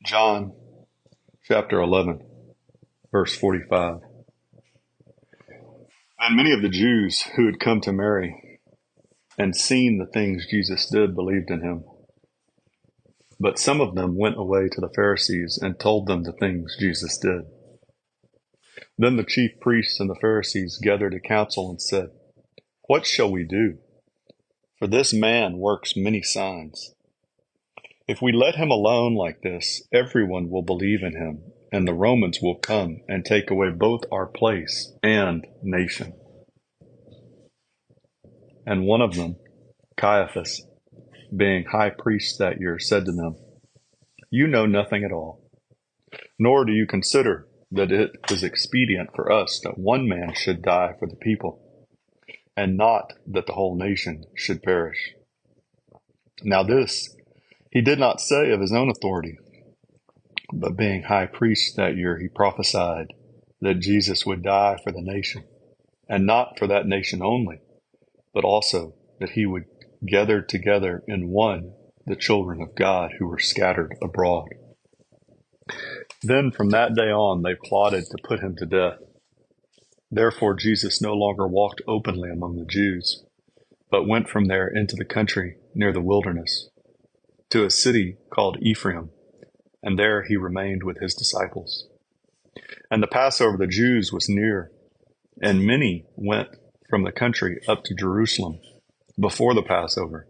John chapter 11, verse 45. And many of the Jews who had come to Mary and seen the things Jesus did believed in him. But some of them went away to the Pharisees and told them the things Jesus did. Then the chief priests and the Pharisees gathered a council and said, "What shall we do? For this man works many signs. If we let him alone like this, everyone will believe in him, and the Romans will come and take away both our place and nation." And one of them, Caiaphas, being high priest that year, said to them, "You know nothing at all, nor do you consider that it is expedient for us that one man should die for the people, and not that the whole nation should perish." Now this he did not say of his own authority, but being high priest that year, he prophesied that Jesus would die for the nation, and not for that nation only, but also that he would gather together in one the children of God who were scattered abroad. Then from that day on they plotted to put him to death. Therefore Jesus no longer walked openly among the Jews, but went from there into the country near the wilderness, to a city called Ephraim, and there he remained with his disciples. And the Passover of the Jews was near, and many went from the country up to Jerusalem before the Passover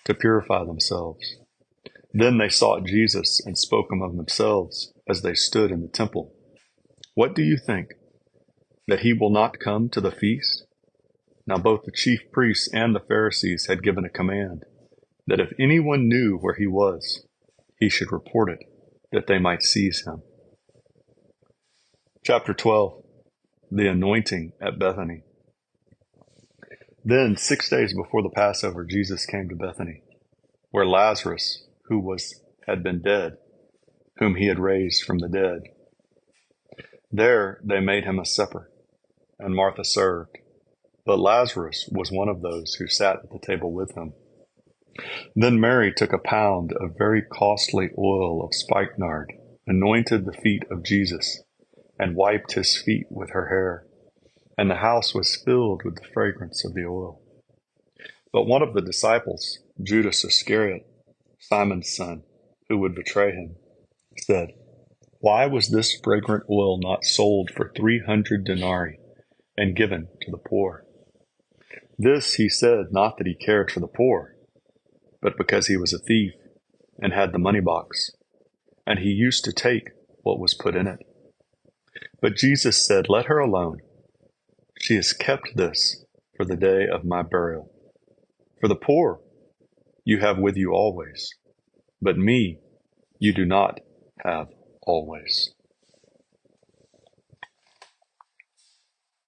to purify themselves. Then they sought Jesus and spoke among themselves as they stood in the temple, "What do you think? That he will not come to the feast?" Now both the chief priests and the Pharisees had given a command that if anyone knew where he was, he should report it, that they might seize him. Chapter 12, the anointing at Bethany. Then 6 days before the Passover, Jesus came to Bethany, where Lazarus, who had been dead, whom he had raised from the dead. There they made him a supper, and Martha served, but Lazarus was one of those who sat at the table with him. Then Mary took a pound of very costly oil of spikenard, anointed the feet of Jesus, and wiped his feet with her hair, and the house was filled with the fragrance of the oil. But one of the disciples, Judas Iscariot, Simon's son, who would betray him, said, "Why was this fragrant oil not sold for 300 denarii and given to the poor?" This he said not that he cared for the poor, but because he was a thief and had the money box, and he used to take what was put in it. But Jesus said, "Let her alone. She has kept this for the day of my burial. For the poor you have with you always, but me you do not have always."